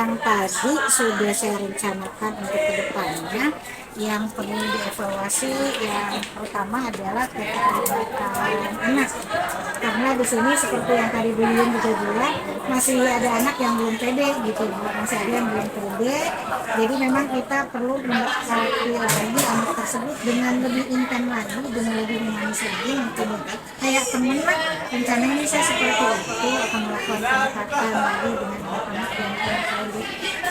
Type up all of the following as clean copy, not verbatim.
yang tadi sudah saya rencanakan untuk kedepannya. Yang perlu dievaluasi yang pertama adalah keterlibatan anak, karena di sini seperti yang tadi beliau juga bilang, masih ada anak yang belum pede gitu, masih ada yang belum pede. Jadi memang kita perlu mendekati lagi anak tersebut dengan lebih intens lagi, dengan lebih humanis lagi, mungkin kayak temen lah. Rencananya ini saya seperti itu akan melakukan pendekatan lagi dengan anak-anak yang belum pede.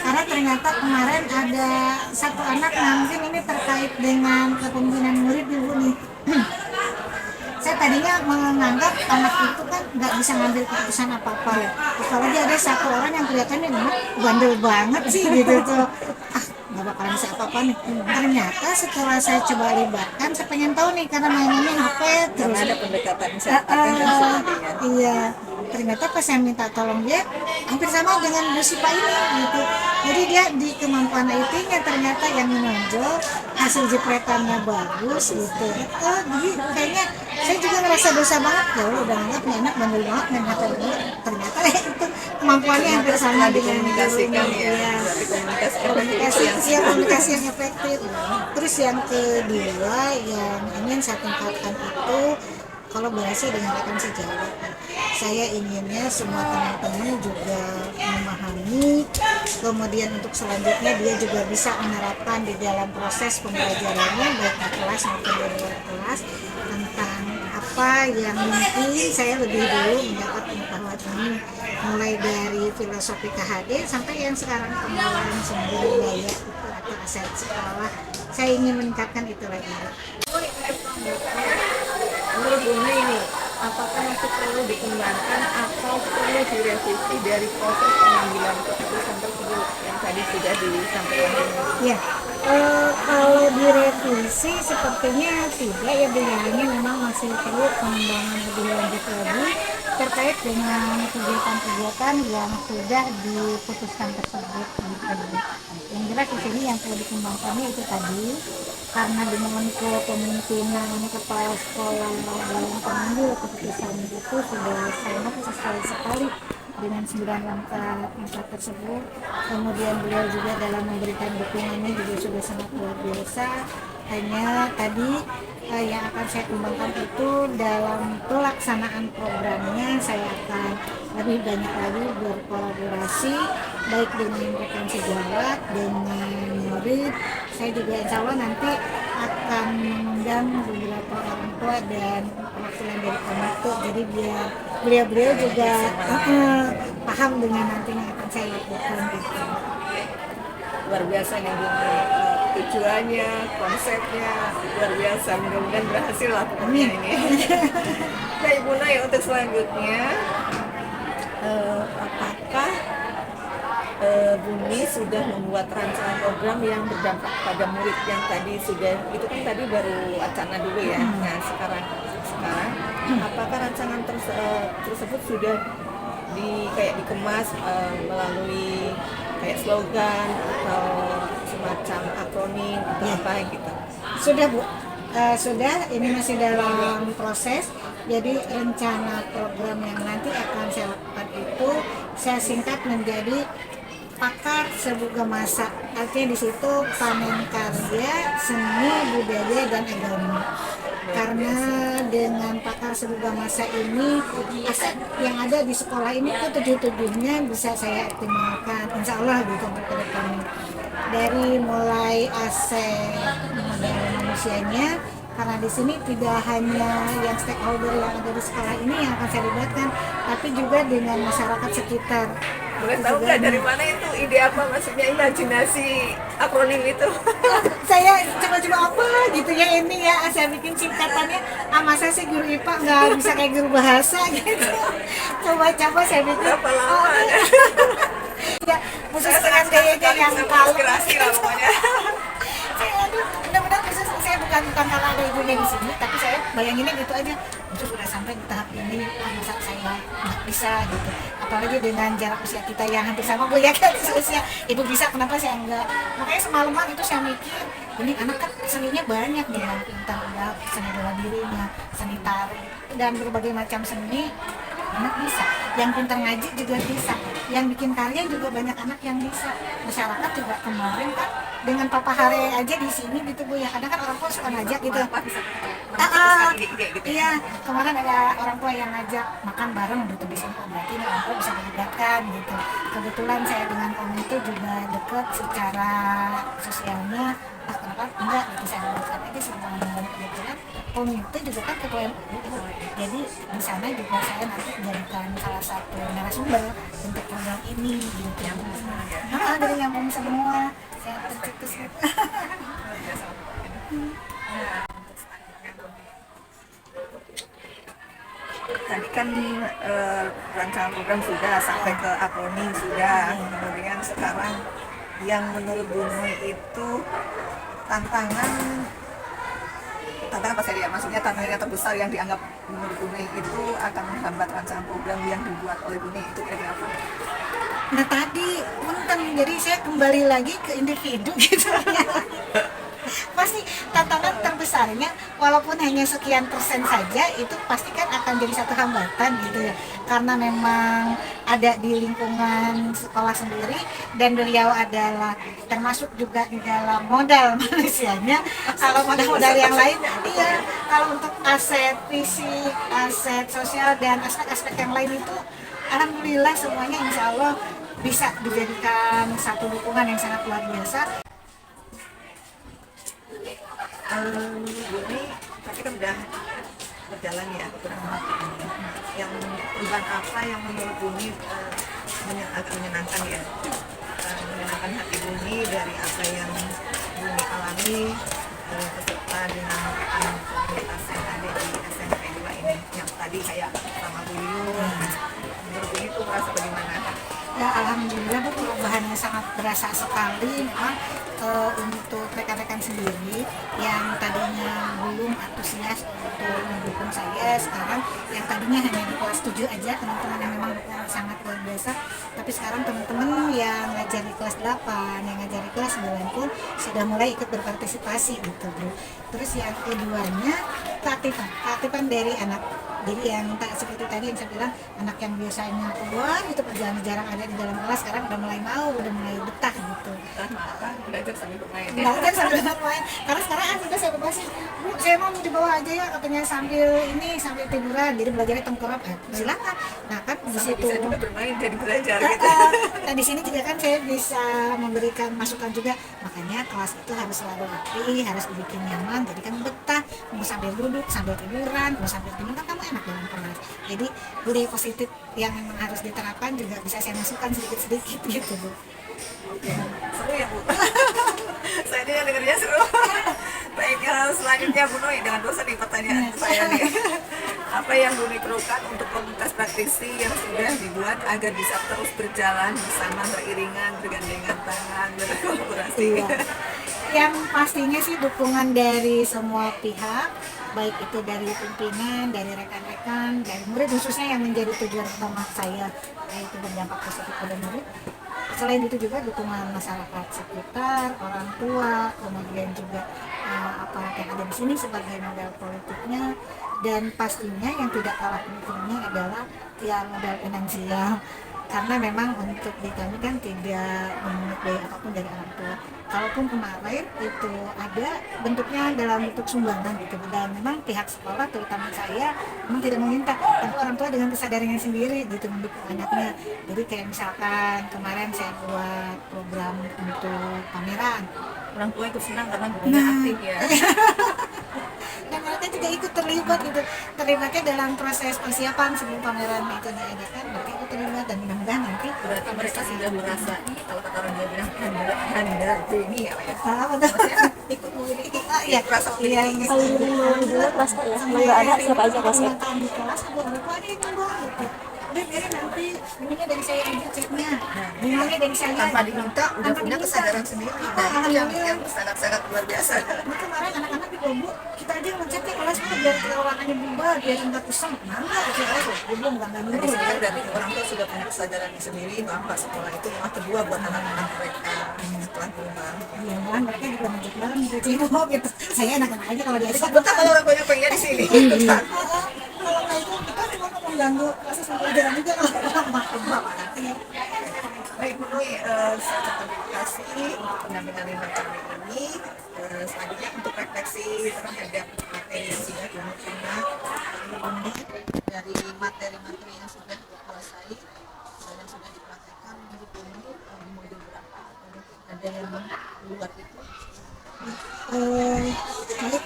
Karena ternyata kemarin ada satu anak, nah mungkin ini terkait dengan kepemimpinan murid ibu nih. Saya tadinya menganggap anak itu kan nggak bisa ngambil keputusan apa-apa, apalagi ada satu orang yang kelihatannya bandel banget sih gitu tuh, nggak bakalan bisa apa-apa nih. Ternyata setelah saya coba libatkan, saya pengen tahu nih karena mainannya HP terus. Karena ada pendekatan misalkan Iya, ternyata pas saya minta tolong dia hampir sama dengan Bu Sipa ini gitu. Jadi dia di kemampuan IT-nya ternyata yang menonjol, hasil jepretannya bagus gitu. Jadi kayaknya saya juga ngerasa dosa banget, ya udah anggap nih anak bandel banget, ternyata itu kemampuannya hampir sama dengan komunikasikan ya, komunikasi yang efektif. Terus yang kedua yang ingin saya tingkatkan itu kolaborasi dengan rekan sejawat. Saya inginnya semua teman-teman juga memahami, kemudian untuk selanjutnya dia juga bisa menerapkan di dalam proses pembelajarannya baik di kelas maupun di luar kelas, tentang apa yang mungkin saya lebih dulu mendapat pengetahuan ini, mulai dari filosofi KHD sampai yang sekarang pengelolaan sumber daya itu atau aset sekolah. Saya ingin meningkatkan itu lagi. Menurut Bunda ini, apakah masih perlu dikembangkan atau perlu direvisi dari proses pengambilan keputusan tersebut yang tadi sudah disampaikan? Ya, kalau direvisi sepertinya tidak ya, bilangnya memang masih perlu pengembangan lebih lanjut lagi terkait dengan kegiatan-kegiatan yang sudah diputuskan tersebut. Yang jelas di sini yang perlu dikembangkannya itu tadi, karena dengan kepemimpinan kepala sekolah dalam pengambil keputusan itu sudah sangat sesuai sekali dengan 9 langkah tersebut. Kemudian beliau juga dalam memberikan dukungannya juga sudah sangat luar biasa. Hanya tadi yang akan saya kembangkan itu dalam pelaksanaan programnya, saya akan lebih banyak lagi berkolaborasi baik dengan rekan sejawat, dengan murid. Saya juga insya Allah nanti akan mengundang beberapa orang tua dan perwakilan dari Komato, jadi biar beliau juga paham dengan nanti yang akan saya lakukan gitu. Luar biasa nih Bunda, tujuannya, konsepnya luar biasa, mudah-mudahan berhasil lah pokoknya ini. Baik Bunda, ya untuk selanjutnya apakah Bumi sudah membuat rancangan program yang berdampak pada murid yang tadi sudah, itu kan tadi baru wacana dulu ya. Nah sekarang apakah rancangan tersebut sudah kayak dikemas melalui kayak slogan atau semacam akronim atau apa gitu? Sudah Bu, sudah, ini masih dalam proses. Jadi rencana program yang nanti akan saya lakukan itu saya singkat menjadi Pakar Sebuga Masa. Artinya di situ panen karya, seni, budaya, dan agama. Karena dengan Pakar Sebuga Masa ini, aset yang ada di sekolah ini tuh tujuh-tujuhnya bisa saya optimalkan, insya Allah gitu untuk ke depannya. Dari mulai aset modal manusianya, karena di sini tidak hanya yang stakeholder yang ada di sekolah ini yang akan saya libatkan, tapi juga dengan masyarakat sekitar. Boleh tahu nggak dari mana itu ide apa, maksudnya imajinasi akronim itu? Saya coba-coba apa gitu ya ini ya, saya bikin singkatannya, masa sih guru IPA nggak bisa kayak guru bahasa gitu. Coba-coba saya bikin. Berapa lama? Ya, khusus dengan gaya yang kalem. Inspirasi lah pokoknya. Mudah-mudahan saya bukan kalau ada ibunya di sini, tapi saya bayanginnya gitu aja. Itu sudah sampai di tahap ini, masa saya nggak bisa gitu. Apalagi dengan jarak usia kita yang hampir sama, Bu ya kan, usia ibu bisa, kenapa saya enggak? Makanya semalaman itu saya mikir, ini anak kan seninya banyak nih, yang pintar, udah seni bela dirinya, seni tari, dan berbagai macam seni. anak bisa, yang pintar ngaji juga bisa, yang bikin karya juga banyak anak yang bisa. Masyarakat juga kemarin kan dengan Papa Hare aja di sini gitu Bu ya, kadang kan orang tua suka ngajak gitu. Ide-ide gitu. Iya, kemarin ada orang tua yang ngajak makan bareng gitu di sini, berarti ini orang tua bisa dilibatkan gitu. Kebetulan saya dengan Om itu juga deket secara sosialnya, kenapa enggak gitu, saya libatkan aja semuanya. Dan kebetulan Om itu juga kan ketua MUI, jadi di sana juga saya nanti jadikan salah satu narasumber untuk program ini gitu. Dari nyambung semua, saya tercetus gitu. Tadi kan rancangan program sudah sampai ke Aproni sudah, kemudian sekarang yang menurut Bu Noi itu tantangan apa saya lihat, maksudnya tantangan yang terbesar yang dianggap menurut Bu Noi itu akan menghambat rancangan program yang dibuat oleh Bu Noi itu kira-kira apa? Nah tadi punten, jadi saya kembali lagi ke individu gitu ya. Pasti tantangan terbesarnya walaupun hanya sekian persen saja itu pasti kan akan jadi satu hambatan gitu ya, karena memang ada di lingkungan sekolah sendiri dan beliau adalah termasuk juga di dalam modal manusianya. Kalau modal-modal yang lain iya, kalau untuk aset fisik, aset sosial dan aspek-aspek yang lain itu alhamdulillah semuanya insya Allah bisa dijadikan satu dukungan yang sangat luar biasa. Ini tapi kan udah berjalan ya beberapa waktu ini. Yang perubahan apa yang menurut Buni agak menyenangkan ya, menyenangkan hati Buni dari apa yang Buni alami beserta dengan komunitas yang ada di SMP 2 ini, yang tadi kayak sama Bu Yuyun. Menurut Buni itu merasa bagaimana? Ya alhamdulillah Bu, perubahannya sangat berasa sekali. Memang untuk rekan-rekan sendiri yang tadinya belum antusias untuk mendukung saya, sekarang yang tadinya hanya di kelas 7 aja teman-teman yang memang sangat luar biasa, tapi sekarang teman-teman yang ngajar di kelas 8, yang ngajar di kelas 9 pun sudah mulai ikut berpartisipasi gitu Bu. Terus yang keduanya keaktifan dari anak. Jadi yang seperti tadi yang saya bilang, anak yang biasanya keluar gitu jarang ada di dalam kelas, sekarang udah mulai betah gitu. Belajar sambil bermain. Belajar sambil bermain. Karena sekarang sudah saya bebasin, Bu, saya mau di bawah aja ya katanya sambil tiduran, jadi belajarnya tengkurap. Silakan. Nah kan di situ bisa juga bermain jadi belajar gitu. Nah di sini juga kan saya bisa memberikan masukan juga, makanya kelas itu harus selalu rapi, harus dibikin nyaman, jadi kan betah, mau sambil duduk, sambil tiduran, mau sambil tidur kan kamu enak dalam kelas. Jadi budaya positif yang memang harus diterapkan juga bisa saya masukkan sedikit-sedikit gitu Bu. Seru ya Bu. Saya dia dengarnya seru. Baik, selanjutnya Bu Noi, dengan dosa nih pertanyaan saya nih. Apa yang Bu Noi perlukan untuk komunitas praktisi yang sudah dibuat agar bisa terus berjalan bersama, beriringan, bergandengan tangan, berkolaborasi? Iya. Yang pastinya sih dukungan dari semua pihak, baik itu dari pimpinan, dari rekan-rekan, dari murid, khususnya yang menjadi tujuan utama saya, yaitu berdampak positif pada murid. Selain itu juga dukungan masyarakat sekitar, orang tua, kemudian juga aparat yang ada di sini sebagai modal politiknya, dan pastinya yang tidak kalah pentingnya adalah ya modal finansial. Karena memang untuk di kami kan tidak memungut biaya apapun dari orang tua. Kalaupun kemarin itu ada bentuknya dalam bentuk sumbangan gitu, dan memang pihak sekolah terutama saya memang tidak meminta, tapi orang tua dengan kesadarannya sendiri gitu mendukung anaknya. Jadi kayak misalkan kemarin saya buat program untuk pameran, Orang tua ikut senang karena gurunya aktif ya. dan mereka juga ikut terlibat gitu, terlibatnya dalam proses persiapan sebelum pameran itu diadakan, mereka ikut terlibat, dan mudah-mudahan nanti Berarti mereka sudah merasa ini, kalau kata orang Jawa bilang handar ini ya Pak ya. maksudnya Ikut memiliki iya rasa iya memiliki. Kalau dulu kelas ya, kalau nggak ada siapa aja kelasnya. Makan di kelas ada berapa ada itu Mbak gitu. Udah biarin nanti ininya dari saya aja ceknya, bunganya dari saya. Tanpa diminta udah Tanpa punya diminta. kesadaran sendiri. Nah, itu yang sangat-sangat luar biasa. Ini kemarin anak-anak di Bu, kita aja ngecek di kelas Bu biar warnanya berubah, biar nggak kusam. Mana belum nggak Jadi nyuruh. sebenarnya dari orang tua sudah punya kesadaran sendiri bahwa sekolah itu rumah kedua buat anak-anak mereka setelah rumah. Iya, malah mereka juga ngajak bareng gitu gitu. Saya anak-anak aja kalau diajak. Betah kalau orang banyak pengen di sini. Kalau nggak itu kita cuma ngomong ganggu proses pembelajaran juga. Maaf nanti. Baik Bu Nui, terima kasih untuk pendampingan lima kami ini. Selanjutnya untuk refleksi terhadap materi yang sudah diterima dari materi-materi yang sudah dikuasai dan sudah dipraktekkan menurut Bu Nui di modul berapa? Ada yang luar itu? Baik,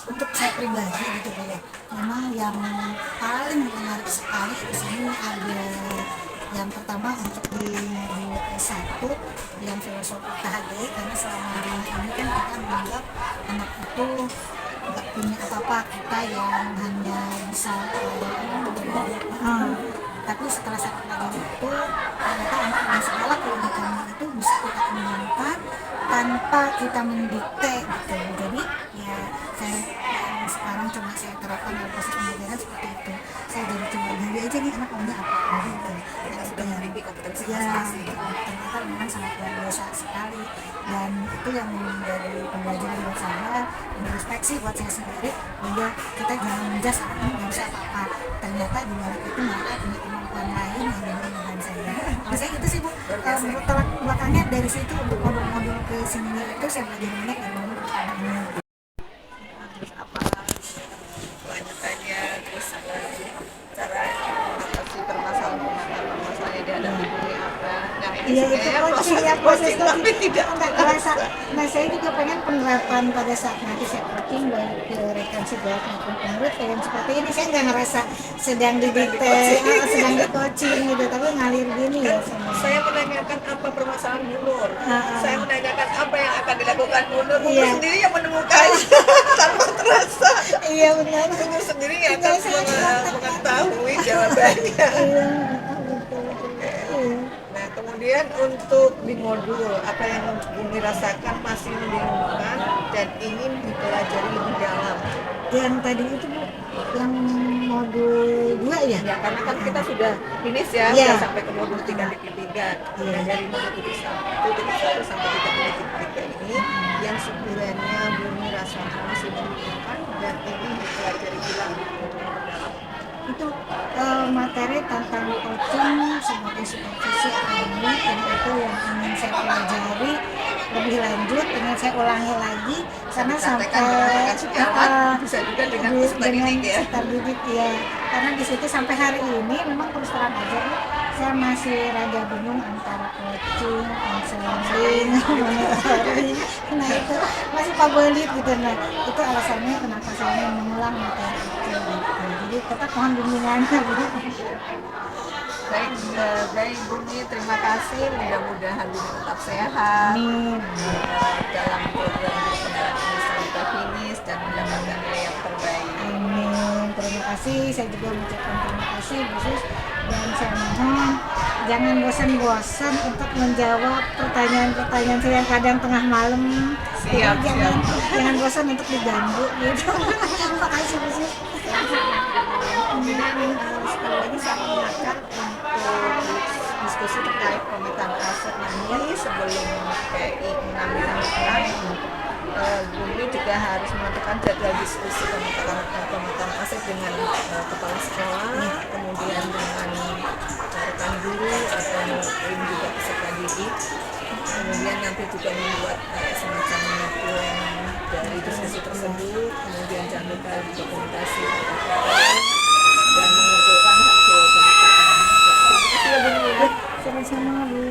untuk saya pribadi gitu ya, memang yang paling menarik sekali di sini ada yang pertama untuk di modul S1 yang filosofi KHG, karena selama ini kan kita menganggap anak itu nggak punya apa-apa, kita yang hanya bisa tapi setelah saya pelajari itu ternyata anak yang segala keunikannya itu bisa kita kembangkan tanpa kita mendikte gitu. Jadi ya saya yang sekarang coba saya terapkan dalam proses pembelajaran seperti itu. Saya jadi coba gali aja nih anak maunya apa gitu. Kita sudah memiliki kompetensi Ya, masing-masing. ternyata memang sangat luar biasa sekali, dan itu yang menjadi pembelajaran buat saya, introspeksi buat saya sendiri, bahwa kita jangan menjas anak nggak bisa apa-apa. Ternyata di luar itu mereka punya kemampuan lain yang berbeda dengan saya. Kalau saya gitu sih Bu, menurut tolak belakangnya dari situ modul-modul ke sini itu saya belajar banyak ya Bu. Terus apa kelanjutannya, terus cara mengatasi permasalahan yang dihadapi ini apa? Nah ini Iya, itu sebenarnya proses tapi tidak nggak terasa. Nah saya juga pengen penerapan pada saat nanti saya coaching baik ke rekan sejawat maupun pengurus pengen seperti ini. Saya nggak ngerasa sedang didikte, sedang di coaching gitu, tapi ngalir gini ya semua. saya menanyakan apa permasalahan Bu Nur. Saya menanyakan apa yang akan dilakukan Bu Nur. Bu Nur Iya. sendiri yang menemukan tanpa terasa. Iya benar. Bu Nur sendiri yang Tinggal akan saya mengetahui jawabannya. Iya, betul. Iya. Nah, kemudian untuk di modul apa yang Bumi rasakan masih membingungkan dan ingin dipelajari lebih dalam. Yang tadi itu Bu, yang modul 2 ya? Ya, karena kan kita sudah finish ya, Iya. sudah sampai ke modul 3.3. Nah, dari modul 1 sampai 3.3 ini yang sekiranya Bumi rasakan masih membingungkan dan ingin dipelajari ulang untuk mendalam. Itu materi tentang coaching sebagai supervisi akademik, dan itu yang ingin saya pelajari lebih lanjut, ingin saya ulangi lagi karena sampai Praktekkan sejawat, bisa juga dengan peserta didik ya. peserta didik ya, karena di situ sampai hari ini memang terus terang aja Bu, saya masih raja bingung antara coaching, konseling, monitoring. Nah itu masih pabelit gitu. Nah itu alasannya kenapa saya ingin mengulang materi itu gitu. Jadi tetap mohon bimbingannya Bu. Baik, baik Bumi, terima kasih. Mudah-mudahan Bumi tetap sehat. Amin. Dalam program penggerak ini sampai finish dan mendapatkan nilai yang terbaik. Amin. Terima kasih. Saya juga mengucapkan terima kasih khusus, dan saya mohon jangan bosan-bosan untuk menjawab pertanyaan-pertanyaan saya yang kadang tengah malam. Siap, Jadi jangan bosan untuk diganggu gitu. Terima kasih khusus. Kemudian sekali lagi saya mengingatkan untuk diskusi terkait pemetaan aset ini sebelum PI mengambil langkah. Bumi juga harus menentukan jadwal diskusi pemetaan aset dengan kepala sekolah, kemudian dengan rekan guru atau mungkin juga peserta didik. Kemudian nanti juga membuat semacam plan dari diskusi tersebut. Kemudian jangan lupa dokumentasi dan mengumpulkan hasil pemetaan. Terima kasih ya Bumi ya. Sama-sama Bu.